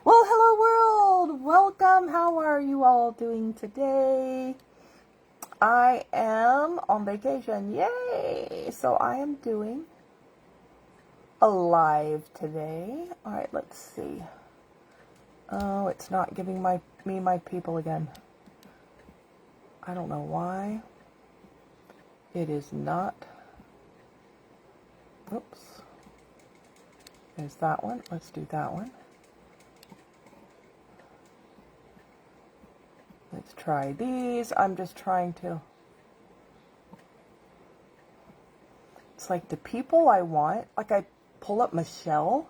Well, hello world! Welcome! How are you all doing today? I am on vacation. Yay! So I am doing a live today. Alright, let's see. Oh, it's not giving me my people again. I don't know why. It is not. Oops. There's that one. Let's do that one. Let's try these. I'm just trying to... It's like the people I want. Like I pull up Michelle,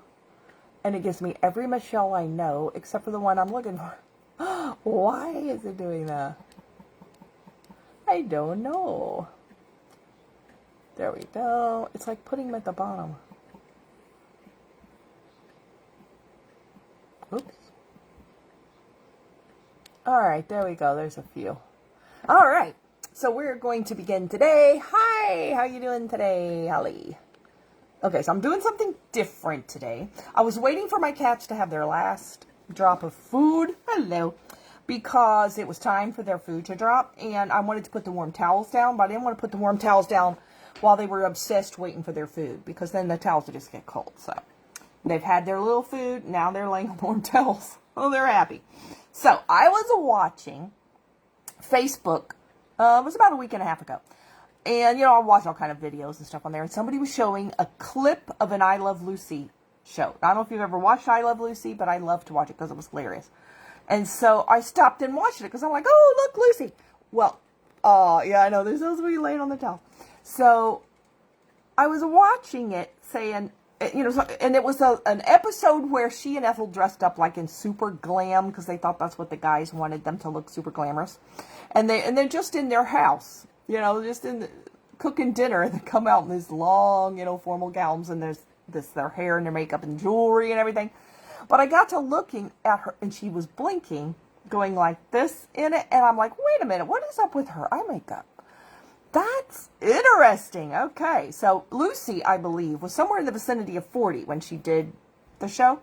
and it gives me every Michelle I know, except for the one I'm looking for. Why is it doing that? I don't know. There we go. It's like putting them at the bottom. Oops. Alright, there we go. There's a few. Alright, so we're going to begin today. Hi, how you doing today, Holly? Okay, so I'm doing something different today. I was waiting for my cats to have their last drop of food. Hello. Because it was time for their food to drop, and I wanted to put the warm towels down, but I didn't want to put the warm towels down while they were obsessed waiting for their food, because then the towels would just get cold. So they've had their little food, now they're laying on warm towels. Oh, they're happy. So I was watching Facebook, it was about a week and a half ago, and I watch all kind of videos and stuff on there, and somebody was showing a clip of an I Love Lucy show. I don't know if you've ever watched I Love Lucy, but I love to watch it because it was hilarious. And so I stopped and watched it because I'm like, oh, look, Lucy. Well, yeah, I know. There's those of you laying on the towel. So I was watching it saying, and it was an episode where she and Ethel dressed up like in super glam because they thought that's what the guys wanted them to look, super glamorous. And they're just in their house, just cooking dinner, and they come out in these long, formal gowns, and there's their hair and their makeup and jewelry and everything. But I got to looking at her, and she was blinking, going like this in it, and I'm like, wait a minute, what is up with her eye makeup? That's interesting. Okay, so Lucy, I believe, was somewhere in the vicinity of 40 when she did the show.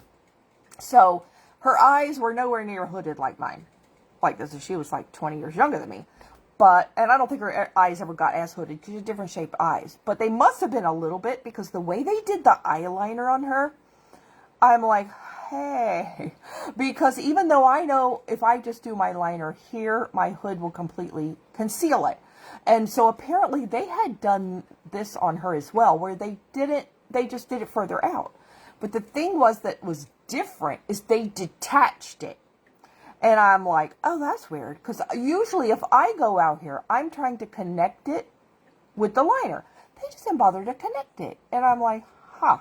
So her eyes were nowhere near hooded like mine. Like this, she was like 20 years younger than me. And I don't think her eyes ever got as hooded because she had different shaped eyes. But they must have been a little bit, because the way they did the eyeliner on her, I'm like, hey, because even though I know if I just do my liner here, my hood will completely conceal it. And so apparently they had done this on her as well, where they just did it further out. But the thing that was different is they detached it. And I'm like, oh, that's weird. Because usually if I go out here, I'm trying to connect it with the liner. They just didn't bother to connect it. And I'm like, huh.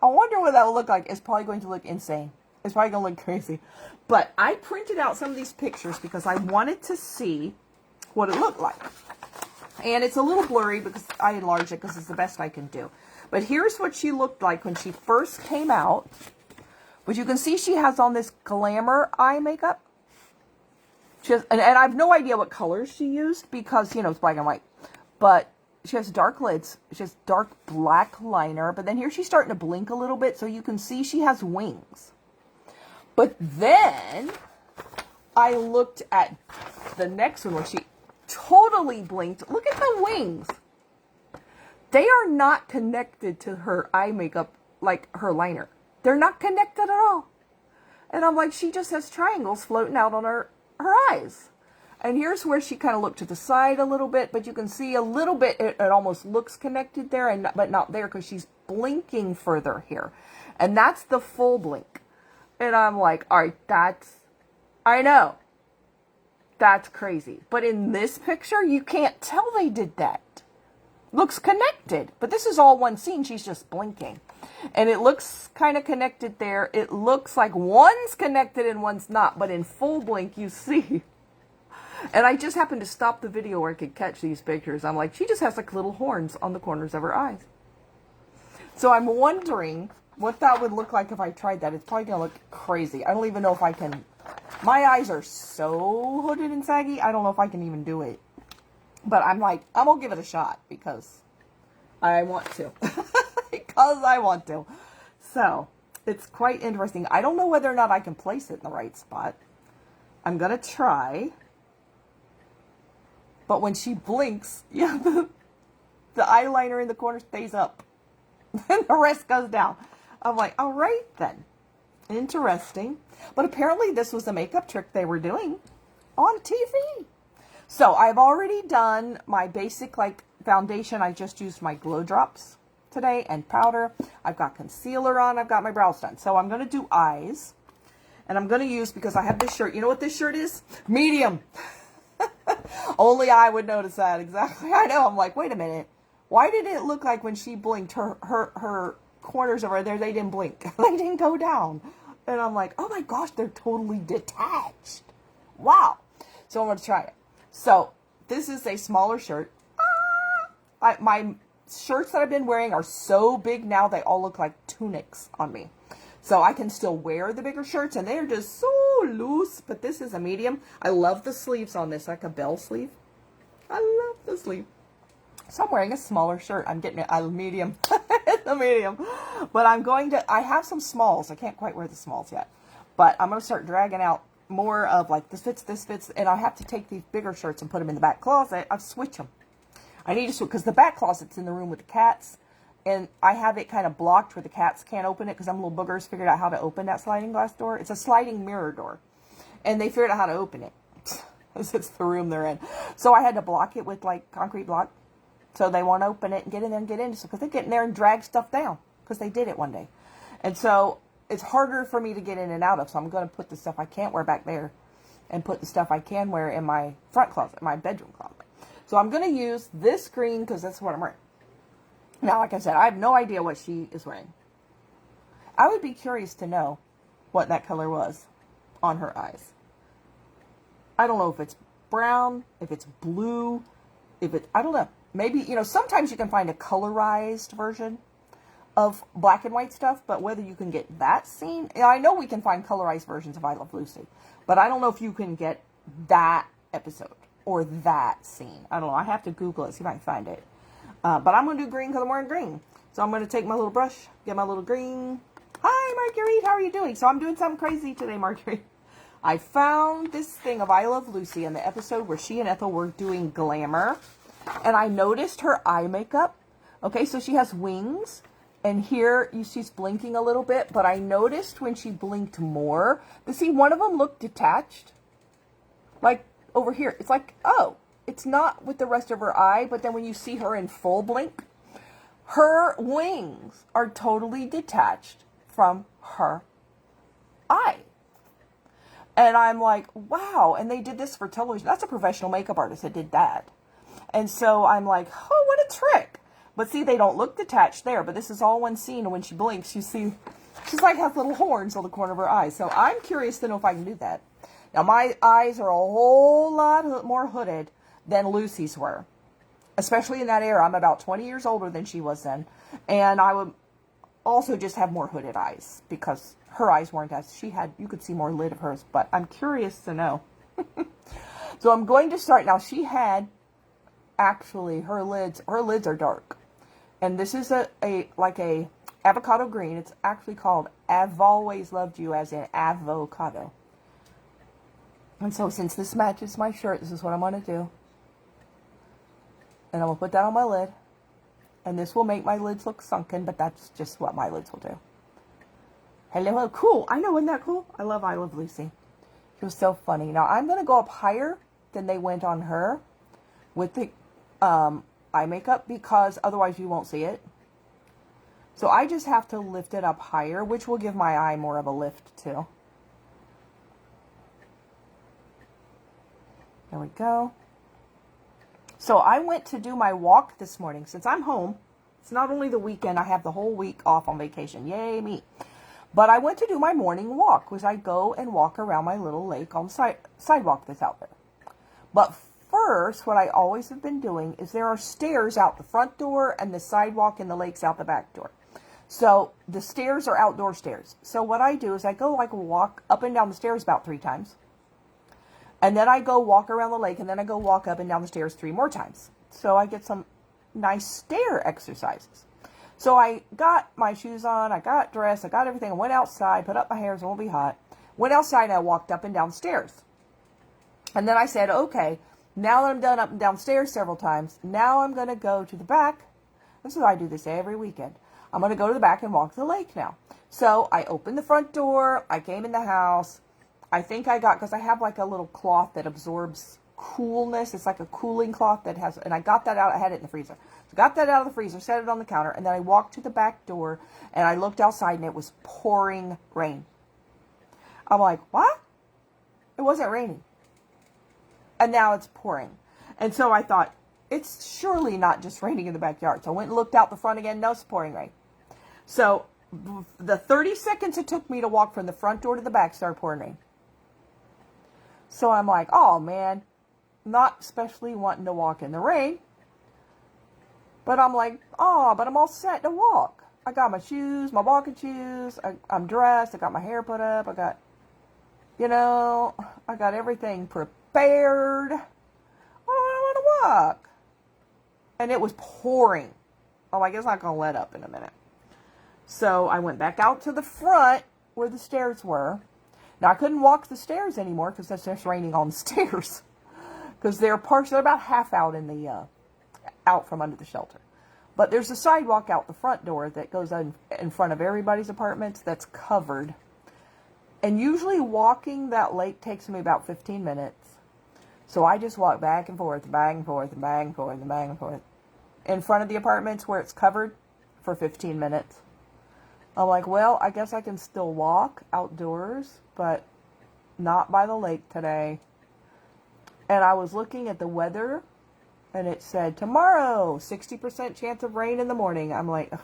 I wonder what that will look like. It's probably going to look insane. It's probably going to look crazy. But I printed out some of these pictures because I wanted to see what it looked like. And it's a little blurry because I enlarged it because it's the best I can do. But here's what she looked like when she first came out. But you can see she has on this glamour eye makeup. She has, and I have no idea what colors she used because, it's black and white. But she has dark lids. She has dark black liner. But then here she's starting to blink a little bit. So you can see she has wings. But then I looked at the next one where she totally blinked. Look at the wings. They are not connected to her eye makeup like her liner. They're not connected at all. And I'm like, she just has triangles floating out on her eyes. And here's where she kind of looked to the side a little bit, but you can see a little bit, it almost looks connected there, but not there because she's blinking further here. And that's the full blink. And I'm like, all right, I know. That's crazy. But in this picture, you can't tell they did that. Looks connected. But this is all one scene. She's just blinking. And it looks kind of connected there. It looks like one's connected and one's not. But in full blink, you see. And I just happened to stop the video where I could catch these pictures. I'm like, she just has like little horns on the corners of her eyes. So I'm wondering what that would look like if I tried that. It's probably going to look crazy. I don't even know if I can. My eyes are so hooded and saggy, I don't know if I can even do it. But I'm like, I'm going to give it a shot because I want to. Because I want to. So, It's quite interesting. I don't know whether or not I can place it in the right spot. I'm going to try. But when she blinks, yeah, the eyeliner in the corner stays up. And the rest goes down. I'm like, all right then. Interesting. But apparently this was a makeup trick they were doing on TV. So I've already done my basic like foundation. I just used my Glow Drops today and powder. I've got concealer on. I've got my brows done. So I'm going to do eyes. And I'm going to use, because I have this shirt. You know what this shirt is? Medium. Only I would notice that. Exactly. I know. I'm like, wait a minute. Why did it look like when she blinked, her corners over there, they didn't blink. They didn't go down. And I'm like, oh my gosh, they're totally detached. Wow. So I'm going to try it. So this is a smaller shirt. My shirts that I've been wearing are so big now, they all look like tunics on me. So I can still wear the bigger shirts, and they're just so loose. But this is a medium. I love the sleeves on this, like a bell sleeve. I love the sleeve. So I'm wearing a smaller shirt. I'm getting a medium. It's a medium. But I have some smalls. I can't quite wear the smalls yet. But I'm going to start dragging out more of like, this fits. And I have to take these bigger shirts and put them in the back closet. I'll switch them. I need to switch, because the back closet's in the room with the cats. And I have it kind of blocked where the cats can't open it, because them little boogers figured out how to open that sliding glass door. It's a sliding mirror door. And they figured out how to open it. It's the room they're in. So I had to block it with like concrete block. So they won't open it and get in there and get in. Because they get in there and drag stuff down. Because they did it one day. And so it's harder for me to get in and out of. So I'm going to put the stuff I can't wear back there. And put the stuff I can wear in my front closet. My bedroom closet. So I'm going to use this green because that's what I'm wearing. Now, like I said, I have no idea what she is wearing. I would be curious to know what that color was on her eyes. I don't know if it's brown, if it's blue, I don't know. Maybe, sometimes you can find a colorized version of black and white stuff, but whether you can get that scene, I know we can find colorized versions of I Love Lucy, but I don't know if you can get that episode or that scene. I don't know. I have to Google it, see if I can find it. But I'm going to do green because I'm wearing green. So I'm going to take my little brush, get my little green. Hi, Marguerite. How are you doing? So I'm doing something crazy today, Marguerite. I found this thing of I Love Lucy in the episode where she and Ethel were doing glamour. And I noticed her eye makeup. Okay, so she has wings. And here, she's blinking a little bit. But I noticed when she blinked more, see, one of them looked detached. Like, over here. It's like, oh. It's not with the rest of her eye, but then when you see her in full blink, her wings are totally detached from her eye. And I'm like, wow. And they did this for television. That's a professional makeup artist that did that. And so I'm like, oh, what a trick. But see, they don't look detached there, but this is all one scene. And when she blinks, you see, she's like has little horns on the corner of her eye. So I'm curious to know if I can do that. Now, my eyes are a whole lot more hooded than Lucy's were, especially in that era. I'm about 20 years older than she was then, and I would also just have more hooded eyes because her eyes weren't as you could see more lid of hers, but I'm curious to know. So I'm going to start now. She had actually her lids are dark, and this is a avocado green. It's actually called I've Always Loved You, as in avocado. And so since this matches my shirt, this is what I'm going to do. And I'm going to put that on my lid. And this will make my lids look sunken, but that's just what my lids will do. Hello, cool. I know, isn't that cool? I Love Lucy. She was so funny. Now, I'm going to go up higher than they went on her with the eye makeup, because otherwise you won't see it. So I just have to lift it up higher, which will give my eye more of a lift, too. There we go. So I went to do my walk this morning. Since I'm home, it's not only the weekend, I have the whole week off on vacation. Yay, me. But I went to do my morning walk, which I go and walk around my little lake on the sidewalk that's out there. But first, what I always have been doing is there are stairs out the front door, and the sidewalk and the lake's out the back door. So the stairs are outdoor stairs. So what I do is I go walk up and down the stairs about 3 times. And then I go walk around the lake, and then I go walk up and down the stairs 3 more times. So I get some nice stair exercises. So I got my shoes on, I got dressed, I got everything, I went outside, put up my hair so it won't be hot. Went outside and I walked up and downstairs. And then I said, okay, now that I'm done up and downstairs several times, now I'm going to go to the back. This is how I do this every weekend. I'm going to go to the back and walk to the lake now. So I opened the front door, I came in the house. I think I got, because I have like a little cloth that absorbs coolness. It's like a cooling cloth that has, and I got that out, I had it in the freezer. So got that out of the freezer, set it on the counter, and then I walked to the back door and I looked outside and it was pouring rain. I'm like, what? It wasn't raining. And now it's pouring. And so I thought, it's surely not just raining in the backyard. So I went and looked out the front again. No, it's pouring rain. So the 30 seconds it took me to walk from the front door to the back started pouring rain. So I'm like, oh man, not especially wanting to walk in the rain. But I'm like, oh, but I'm all set to walk. I got my shoes, my walking shoes. I'm dressed. I got my hair put up. I got, I got everything prepared. I don't want to walk. And it was pouring. I'm like, it's not going to let up in a minute. So I went back out to the front where the stairs were. Now, I couldn't walk the stairs anymore because it's just raining on the stairs. Because they're about half out in the, out from under the shelter. But there's a sidewalk out the front door that goes in front of everybody's apartments that's covered. And usually walking that lake takes me about 15 minutes. So I just walk back and forth, back and forth, and back and forth, and back and forth. In front of the apartments where it's covered for 15 minutes. I'm like, well, I guess I can still walk outdoors, but not by the lake today. And I was looking at the weather, and it said, tomorrow, 60% chance of rain in the morning. I'm like, ugh,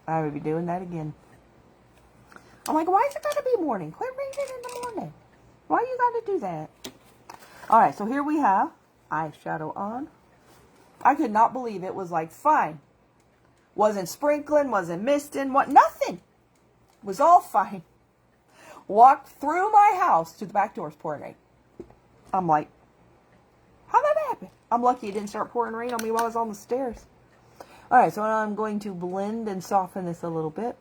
I would be doing that again. I'm like, why is it got to be morning? Quit raining in the morning. Why you got to do that? All right, so here we have eyeshadow on. I could not believe it was like fine. Wasn't sprinkling, wasn't misting, nothing. Was all fine. Walked through my house to the back doors pouring rain. I'm like, how'd that happen? I'm lucky it didn't start pouring rain on me while I was on the stairs. All right, so now I'm going to blend and soften this a little bit.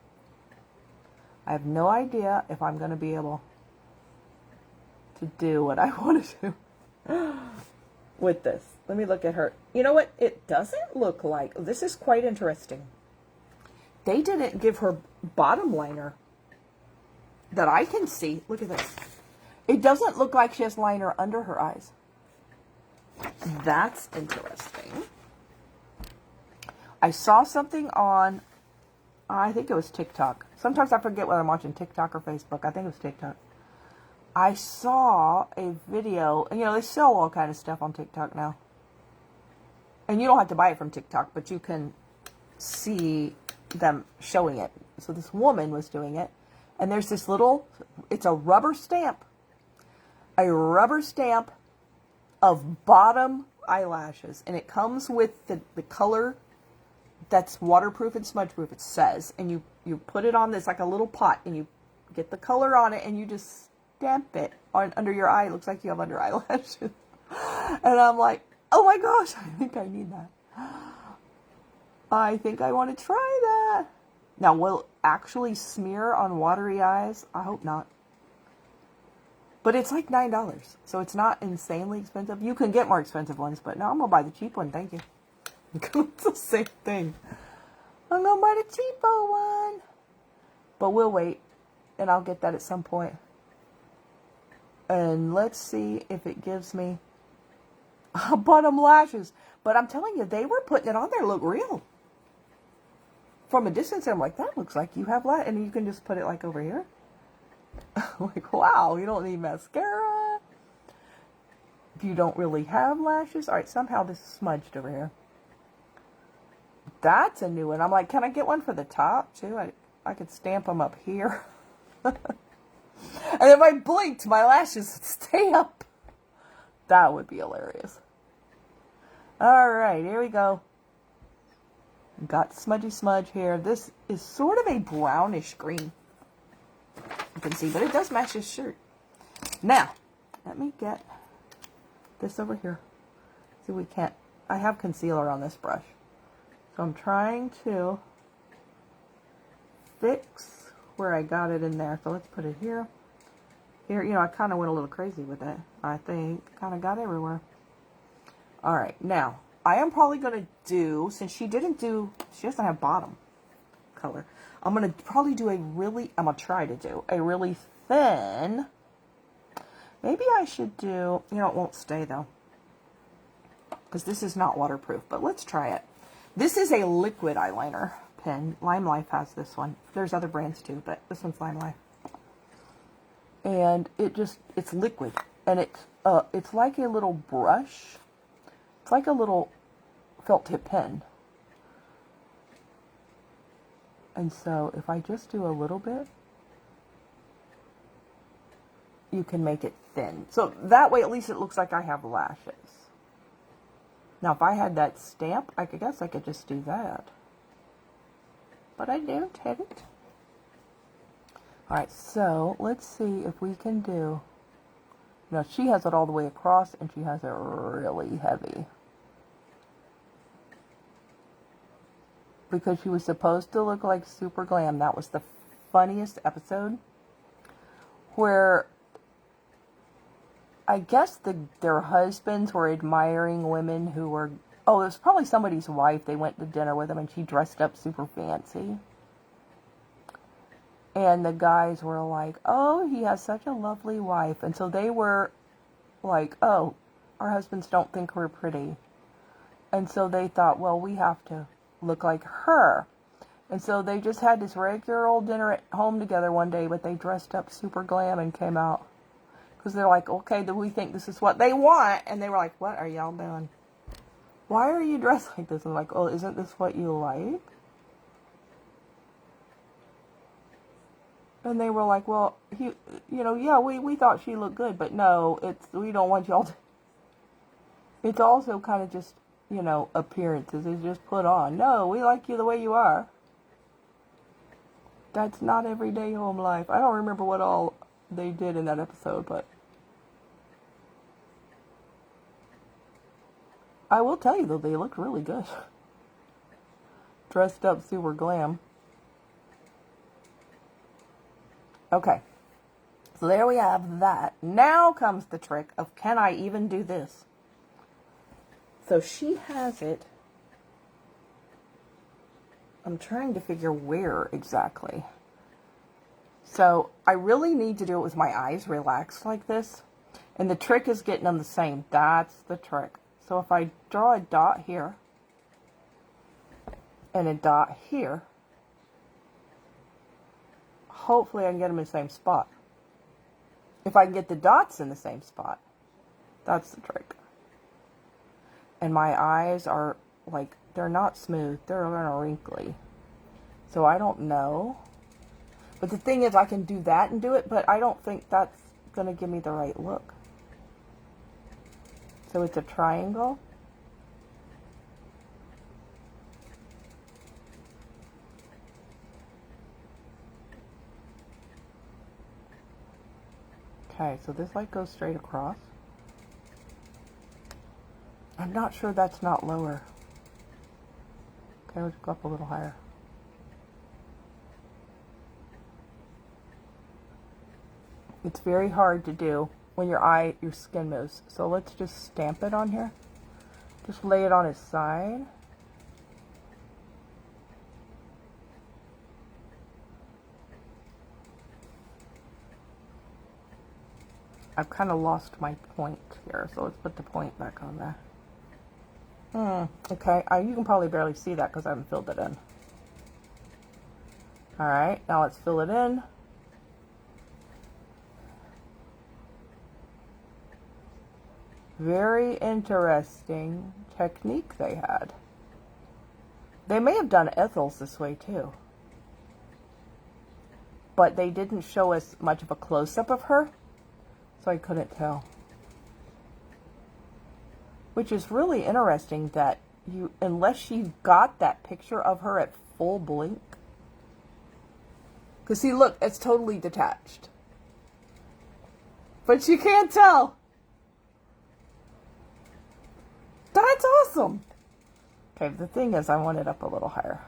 I have no idea if I'm going to be able to do what I want to do with this. Let me look at her. You know what? It doesn't look like, this is quite interesting. They didn't give her bottom liner that I can see. Look at this. It doesn't look like she has liner under her eyes. That's interesting. I saw something on, I think it was TikTok. Sometimes I forget whether I'm watching TikTok or Facebook. I think it was TikTok. I saw a video, and they sell all kind of stuff on TikTok now. And you don't have to buy it from TikTok, but you can see them showing it. So this woman was doing it, and there's this little, it's a rubber stamp of bottom eyelashes, and it comes with the color that's waterproof and smudge proof, it says, and you put it on this like a little pot, and you get the color on it, and you just stamp it on under your eye. It looks like you have under eyelashes. And I'm like, oh my gosh, I think I need that. I think I want to try that. Now, will it actually smear on watery eyes? I hope not. But it's like $9, so it's not insanely expensive. You can get more expensive ones, but no, I'm going to buy the cheap one, thank you. It's the same thing. I'm going to buy the cheapo one. But we'll wait, and I'll get that at some point. And let's see if it gives me bottom lashes. But I'm telling you, they were putting it on there, look real. From a distance, I'm like, that looks like you have lashes. And you can just put it like over here. Like, wow, you don't need mascara. If you don't really have lashes. All right, somehow this is smudged over here. That's a new one. I'm like, can I get one for the top, too? I could stamp them up here. And if I blinked, my lashes would stay up. That would be hilarious. All right, here we go. Got smudgy smudge here. This is sort of a brownish green. You can see, but it does match his shirt. Now, let me get this over here. See, we can't. I have concealer on this brush. So I'm trying to fix where I got it in there. So let's put it here. Here, you know, I kind of went a little crazy with it. I think kind of got everywhere. All right, now I am probably going to do, since she doesn't have bottom color. I'm going to probably do I'm going to try to do a really thin. Maybe I should do, you know, it won't stay though, because this is not waterproof, but let's try it. This is a liquid eyeliner pen. Lime Life has this one. There's other brands too, but this one's Lime Life. And it's liquid, and it's like a little brush. It's like a little felt tip pen. And so if I just do a little bit, you can make it thin. So that way at least it looks like I have lashes. Now if I had that stamp, I guess I could just do that. But I don't have it. Alright, so let's see if we can do... You know, she has it all the way across, and she has it really heavy. Because she was supposed to look like super glam. That was the funniest episode. Where I guess their husbands were admiring women who were... Oh, it was probably somebody's wife. They went to dinner with them, and she dressed up super fancy. And the guys were like, oh, he has such a lovely wife. And so they were like, oh, our husbands don't think we're pretty. And so they thought, well, we have to look like her. And so they just had this regular old dinner at home together one day, but they dressed up super glam and came out. Because they're like, okay, do we think this is what they want? And they were like, what are y'all doing? Why are you dressed like this? And I'm like, oh, isn't this what you like? And they were like, well, yeah, we thought she looked good, but no, we don't want y'all to. It's also kind of just, you know, appearances. It's just put on. No, we like you the way you are. That's not everyday home life. I don't remember what all they did in that episode, but I will tell you, though, they looked really good. Dressed up super glam. Okay, so there we have that. Now comes the trick of, can I even do this? So she has it. I'm trying to figure where exactly. So I really need to do it with my eyes relaxed like this. And the trick is getting them the same. That's the trick. So if I draw a dot here and a dot here, hopefully I can get them in the same spot. If I can get the dots in the same spot, that's the trick. And my eyes are like, they're not smooth, they're kind of wrinkly. So I don't know. But the thing is, I can do that and do it, but I don't think that's going to give me the right look. So it's a triangle. Okay, so this light goes straight across. I'm not sure that's not lower. Okay, let's go up a little higher. It's very hard to do when your skin moves. So let's just stamp it on here. Just lay it on its side. I've kind of lost my point here, so let's put the point back on there. Okay, you can probably barely see that because I haven't filled it in. Alright, now let's fill it in. Very interesting technique they had. They may have done Ethel's this way too. But they didn't show us much of a close-up of her, so I couldn't tell. Which is really interesting that unless you got that picture of her at full blink. Because see, look, it's totally detached. But you can't tell. That's awesome. Okay, the thing is, I want it up a little higher.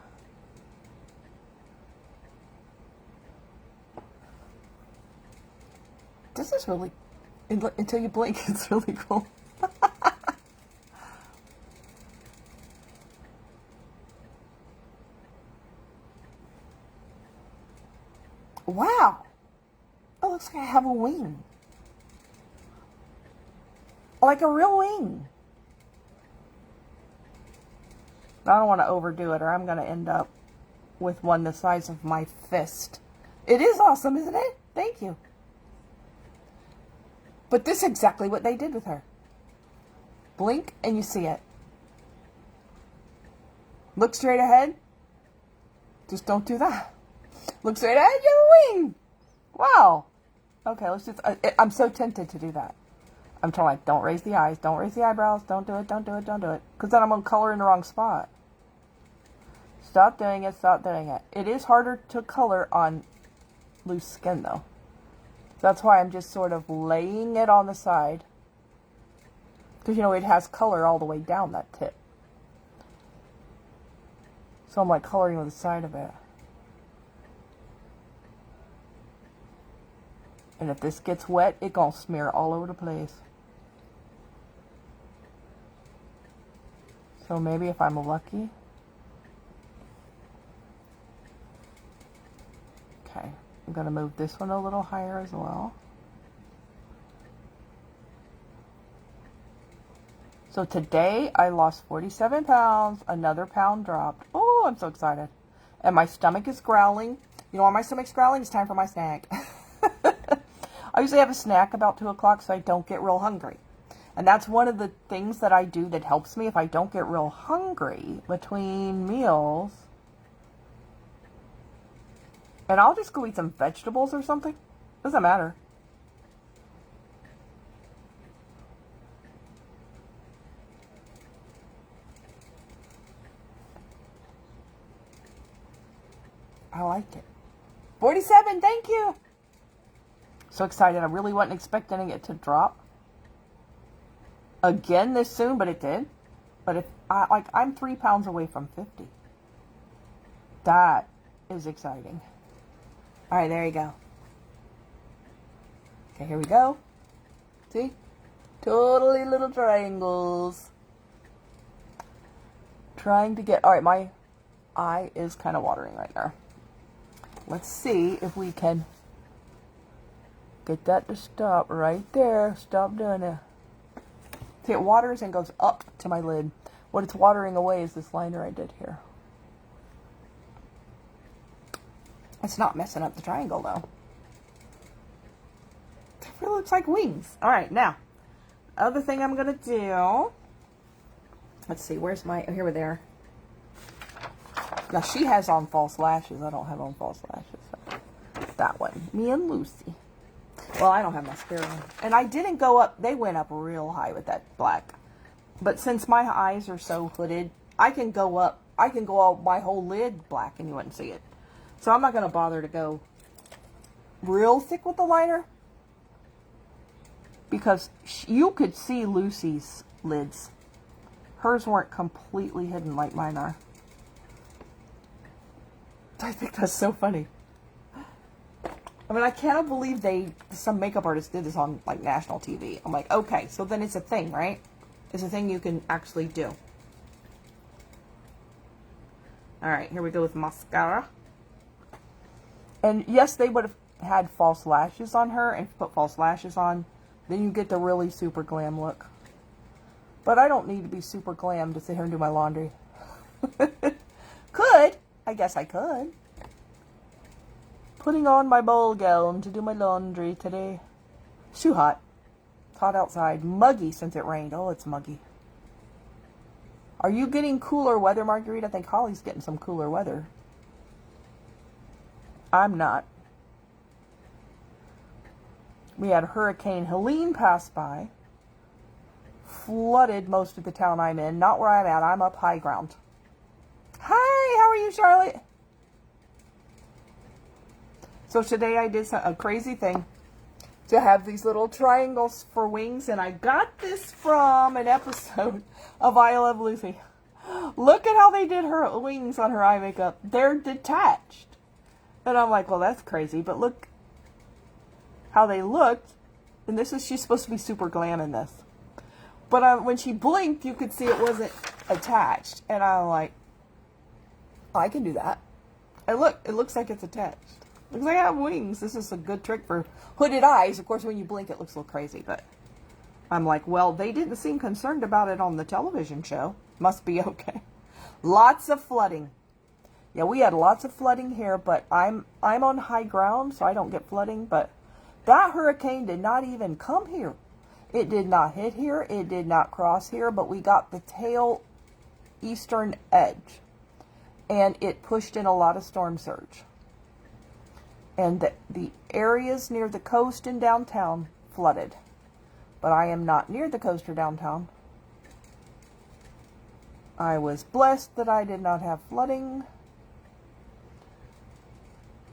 This is really, until you blink, it's really cool. Wow. It looks like I have a wing. Like a real wing. I don't want to overdo it or I'm going to end up with one the size of my fist. It is awesome, isn't it? Thank you. But this is exactly what they did with her. Blink and you see it. Look straight ahead. Just don't do that. Look straight ahead, you have a wing. Wow. Okay, let's just, I'm so tempted to do that. I'm telling like, don't raise the eyes, don't raise the eyebrows, don't do it, don't do it, don't do it. Because then I'm going to color in the wrong spot. Stop doing it, stop doing it. It is harder to color on loose skin though. That's why I'm just sort of laying it on the side. Because you know, it has color all the way down that tip. So I'm like coloring on the side of it. And if this gets wet, it's gonna smear all over the place. So maybe if I'm lucky. Okay, I'm gonna move this one a little higher as well. So today I lost 47 pounds, another pound dropped. Oh, I'm so excited. And my stomach is growling. You know why my stomach's growling? It's time for my snack. I usually have a snack about 2 o'clock so I don't get real hungry. And that's one of the things that I do that helps me if I don't get real hungry between meals. And I'll just go eat some vegetables or something. Doesn't matter. I like it. 47, thank you. So excited. I really wasn't expecting it to drop again this soon, but it did. But if I'm 3 pounds away from 50. That is exciting. All right, there you go. Okay, here we go. See? Totally little triangles. Trying to get, all right, my eye is kind of watering right now. Let's see if we can get that to stop right there. Stop doing it. See, it waters and goes up to my lid. What it's watering away is this liner I did here. It's not messing up the triangle, though. It really looks like wings. All right, now, other thing I'm going to do. Let's see, where's my, oh, here we're there. Now, she has on false lashes. I don't have on false lashes. So. That one. Me and Lucy. Well, I don't have mascara on. And I didn't go up. They went up real high with that black. But since my eyes are so hooded, I can go up. I can go all my whole lid black and you wouldn't see it. So I'm not going to bother to go real thick with the liner. Because you could see Lucy's lids. Hers weren't completely hidden like mine are. I think that's so funny. I mean, I cannot believe some makeup artist did this on, like, national TV. I'm like, okay, so then it's a thing, right? It's a thing you can actually do. Alright, here we go with mascara. And yes, they would have had false lashes on her and put false lashes on. Then you get the really super glam look. But I don't need to be super glam to sit here and do my laundry. Could. I guess I could. Putting on my ball gown to do my laundry today. It's too hot. It's hot outside. Muggy since it rained. Oh, it's muggy. Are you getting cooler weather, Marguerite? I think Holly's getting some cooler weather. I'm not. We had Hurricane Helene pass by. Flooded most of the town I'm in. Not where I'm at. I'm up high ground. Hi, how are you, Charlotte? So today I did a crazy thing to have these little triangles for wings, and I got this from an episode of I Love Lucy. Look at how they did her wings on her eye makeup. They're detached. And I'm like, well, that's crazy. But look how they looked. And she's supposed to be super glam in this. But when she blinked, you could see it wasn't attached. And I'm like, I can do that. And look, it looks like it's attached. Looks like I have wings. This is a good trick for hooded eyes. Of course, when you blink, it looks a little crazy. But I'm like, well, they didn't seem concerned about it on the television show. Must be okay. Lots of flooding. Yeah, we had lots of flooding here, but I'm on high ground, so I don't get flooding. But that hurricane did not even come here. It did not hit here. It did not cross here, but we got the tail eastern edge. And it pushed in a lot of storm surge. And the areas near the coast and downtown flooded. But I am not near the coast or downtown. I was blessed that I did not have flooding.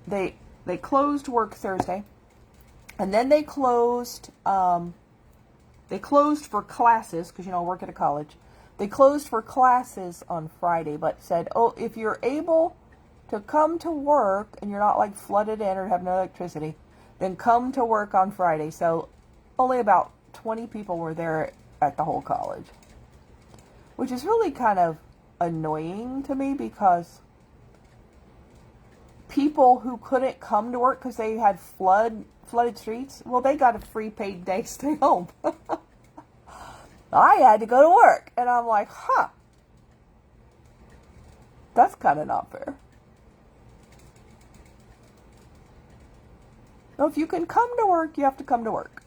They closed work Thursday. And then they closed for classes, because, I work at a college. They closed for classes on Friday, but said, oh, if you're able to come to work and you're not like flooded in or have no electricity, then come to work on Friday. So only about 20 people were there at the whole college, which is really kind of annoying to me because people who couldn't come to work because they had flooded streets, well, they got a free paid day stay home. I had to go to work. And I'm like, that's kind of not fair. Now, if you can come to work, you have to come to work.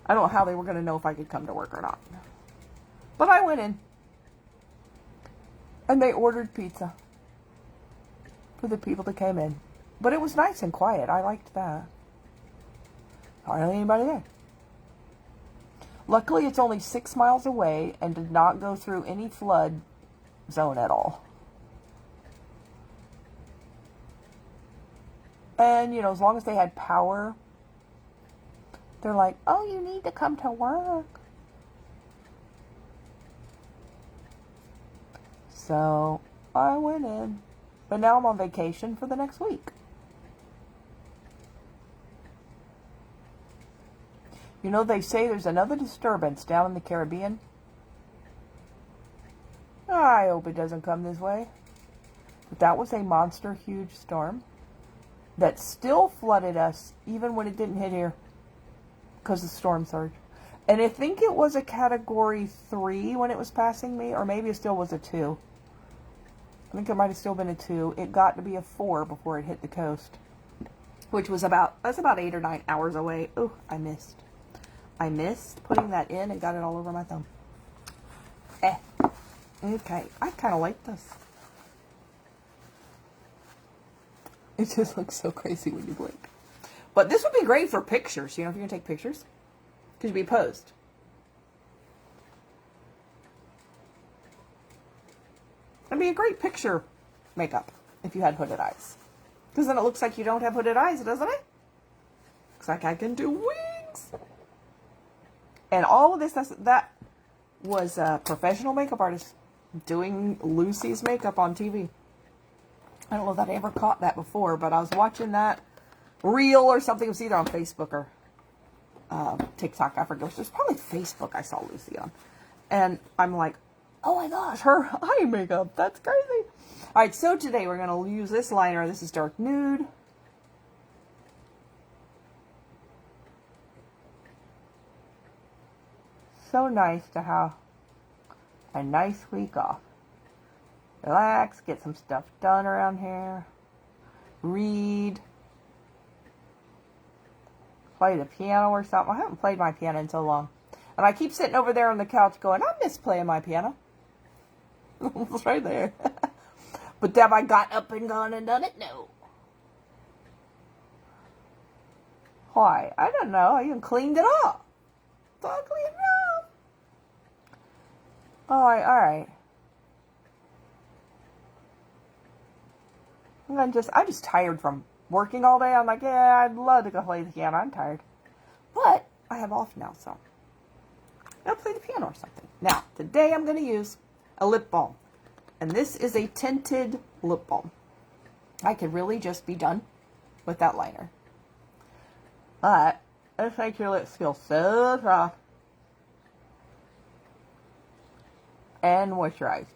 I don't know how they were going to know if I could come to work or not. But I went in. And they ordered pizza for the people that came in. But it was nice and quiet. I liked that. Hardly anybody there. Luckily, it's only 6 miles away and did not go through any flood zone at all. And, as long as they had power, they're like, oh, you need to come to work. So, I went in. But now I'm on vacation for the next week. They say there's another disturbance down in the Caribbean. I hope it doesn't come this way. But that was a monster huge storm that still flooded us even when it didn't hit here because of the storm surge. And I think it was a category 3 when it was passing me, or maybe it still was a 2. I think it might have still been a 2. It got to be a 4 before it hit the coast, which was about 8 or 9 hours away. Oh, I missed putting that in and got it all over my thumb. Okay, I kind of like this. It just looks so crazy when you blink. But this would be great for pictures, if you're going to take pictures. Because you'd be posed. It'd be a great picture makeup if you had hooded eyes. Because then it looks like you don't have hooded eyes, doesn't it? Looks like I can do wings. And all of this, that was a professional makeup artist doing Lucy's makeup on TV. I don't know that I ever caught that before, but I was watching that reel or something. It was either on Facebook or TikTok. I forget. It was probably Facebook I saw Lucy on. And I'm like, oh my gosh, her eye makeup. That's crazy. All right, so today we're going to use this liner. This is Dark Nude. So nice to have a nice week off. Relax, get some stuff done around here. Read. Play the piano or something. I haven't played my piano in so long. And I keep sitting over there on the couch going, I miss playing my piano. It's right there. But have I got up and gone and done it? No. Why? I don't know. I even cleaned it up. So I cleaned it up. Alright. I'm just tired from working all day. I'm like, yeah, I'd love to go play the piano. I'm tired. But I have off now, so I'll play the piano or something. Now, today I'm going to use a lip balm. And this is a tinted lip balm. I could really just be done with that liner. But this makes your lips feel so soft and moisturized.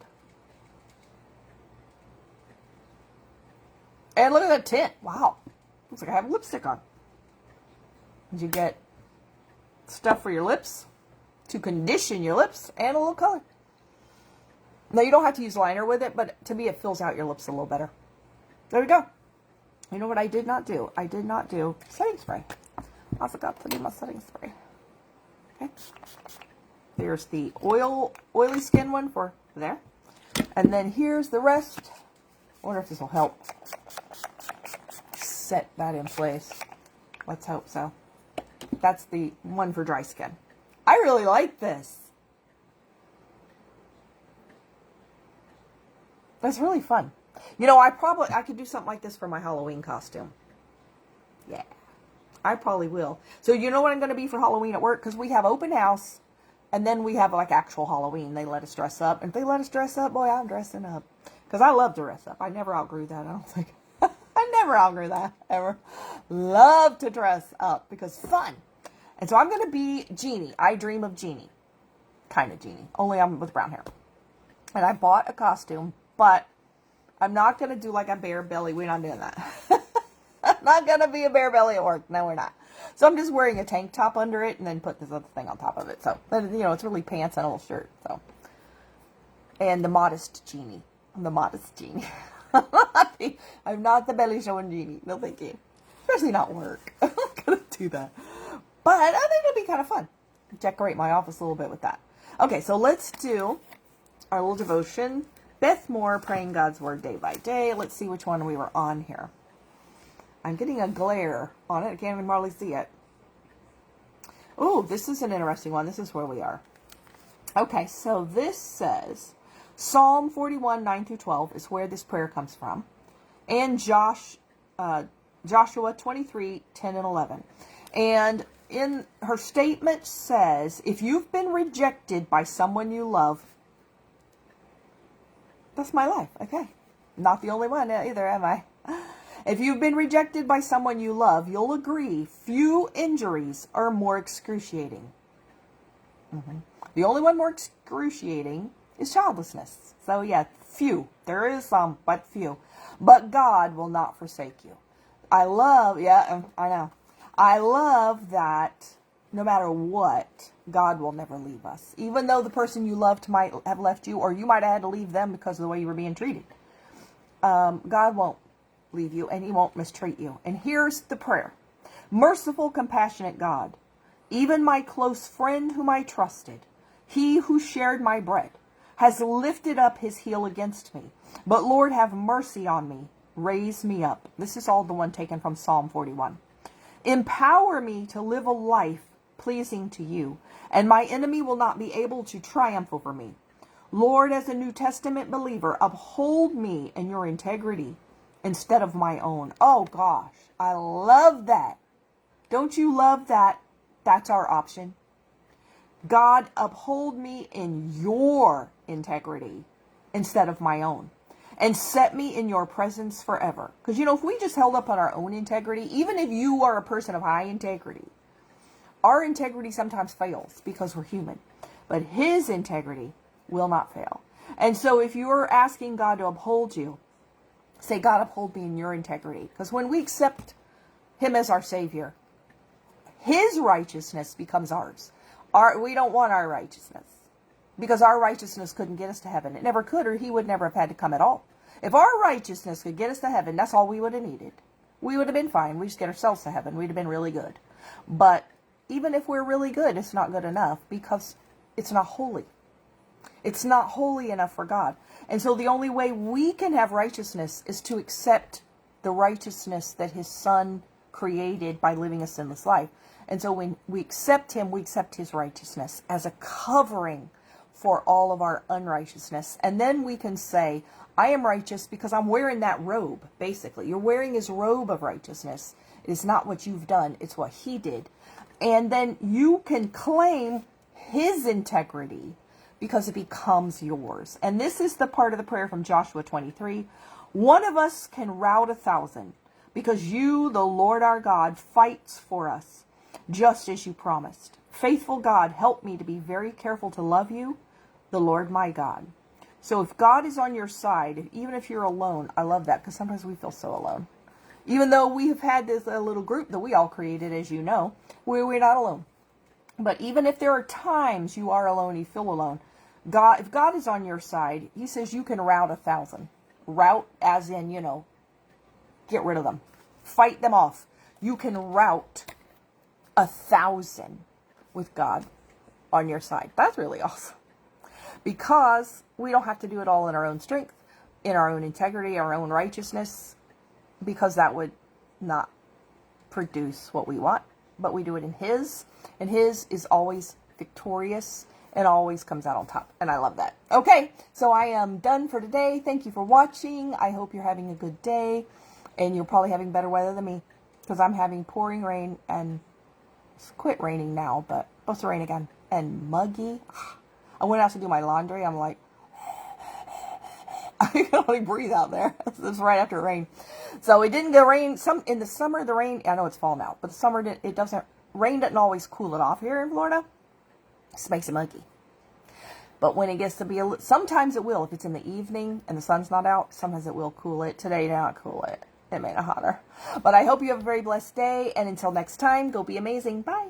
And look at that tint. Wow. Looks like I have lipstick on. You get stuff for your lips to condition your lips and a little color. Now, you don't have to use liner with it, but to me, it fills out your lips a little better. There we go. You know what I did not do? I did not do setting spray. I forgot to do my setting spray. Okay. There's the oily skin one for there. And then here's the rest. I wonder if this will help set that in place. Let's hope so. That's the one for dry skin. I really like this. That's really fun. You know, I could do something like this for my Halloween costume. Yeah, I probably will. So you know what I'm going to be for Halloween at work? Because we have open house, and then we have like actual Halloween. They let us dress up. And if they let us dress up, boy, I'm dressing up. Because I love to dress up. I never outgrew that, I don't think. I never outgrew that, ever. Love to dress up because fun. And so I'm going to be Jeannie. I dream of Jeannie. Kind of Jeannie. Only I'm with brown hair. And I bought a costume, but I'm not going to do like a bare belly. We're not doing that. I'm not going to be a bare belly at work. No, we're not. So I'm just wearing a tank top under it and then put this other thing on top of it. So, you know, it's really pants and a little shirt. So, and the modest Jeannie. I'm the modest Jeannie. I'm not the belly showing Jeannie. No, thank you. Especially not work. I'm not going to do that. But I think it'll be kind of fun. Decorate my office a little bit with that. Okay, so let's do our little devotion. Beth Moore, praying God's Word day by day. Let's see which one we were on here. I'm getting a glare on it. I can't even hardly see it. Oh, this is an interesting one. This is where we are. Okay, so this says, Psalm 41, 9 through 12 is where this prayer comes from. And Joshua 23, 10 and 11. And in her statement says, if you've been rejected by someone you love, that's my life. Okay. Not the only one either, am I? If you've been rejected by someone you love, you'll agree few injuries are more excruciating. The only one more excruciating is childlessness. So yeah, few. There is some, but few. But God will not forsake you. I love that no matter what, God will never leave us. Even though the person you loved might have left you, or you might have had to leave them because of the way you were being treated. God won't leave you, and He won't mistreat you. And here's the prayer. Merciful, compassionate God, even my close friend whom I trusted, he who shared my bread, has lifted up his heel against me. But Lord, have mercy on me. Raise me up. This is all the one taken from Psalm 41. Empower me to live a life pleasing to you, and my enemy will not be able to triumph over me. Lord, as a New Testament believer, uphold me in your integrity instead of my own. Oh gosh, I love that. Don't you love that? That's our option. God, uphold me in your integrity instead of my own. And set me in your presence forever. Because, you know, if we just held up on our own integrity, even if you are a person of high integrity, our integrity sometimes fails because we're human. But His integrity will not fail. And so if you're asking God to uphold you, say, God, uphold me in your integrity. Because when we accept Him as our Savior, His righteousness becomes ours. We don't want our righteousness. Because our righteousness couldn't get us to heaven. It never could, or He would never have had to come at all. If our righteousness could get us to heaven, that's all we would have needed. We would have been fine. We just get ourselves to heaven. We'd have been really good. But even if we're really good, it's not good enough because it's not holy. It's not holy enough for God. And so the only way we can have righteousness is to accept the righteousness that His Son created by living a sinless life. And so when we accept Him, we accept His righteousness as a covering for all of our unrighteousness. And then we can say, I am righteous because I'm wearing that robe, basically. You're wearing His robe of righteousness. It is not what you've done. It's what He did. And then you can claim His integrity because it becomes yours. And this is the part of the prayer from Joshua 23. One of us can rout 1,000 because you, the Lord our God, fights for us, just as you promised. Faithful God, help me to be very careful to love you, the Lord my God. So if God is on your side, even if you're alone, I love that because sometimes we feel so alone. Even though we've had this little group that we all created, as you know, we're not alone. But even if there are times you are alone, you feel alone, God, if God is on your side, he says you can rout 1,000. Rout as in, get rid of them. Fight them off. You can rout 1,000 with God on your side. That's really awesome. Because we don't have to do it all in our own strength, in our own integrity, our own righteousness, because that would not produce what we want. But we do it in his, and his is always victorious and always comes out on top. And I love that. Okay, so I am done for today. Thank you for watching. I hope you're having a good day, and you're probably having better weather than me, because I'm having pouring rain, and it's quit raining now, but it's supposed to rain again. And muggy. I went out to do my laundry. I'm like, I can only breathe out there. This is right after it rained. So it didn't get rain. In the summer, the rain, I know it's fall now, but the summer, rain doesn't always cool it off here in Florida. This makes it muggy. But when it gets to be sometimes it will. If it's in the evening and the sun's not out, sometimes it will cool it. Today, did not cool it. It made it hotter. But I hope you have a very blessed day. And until next time, go be amazing. Bye.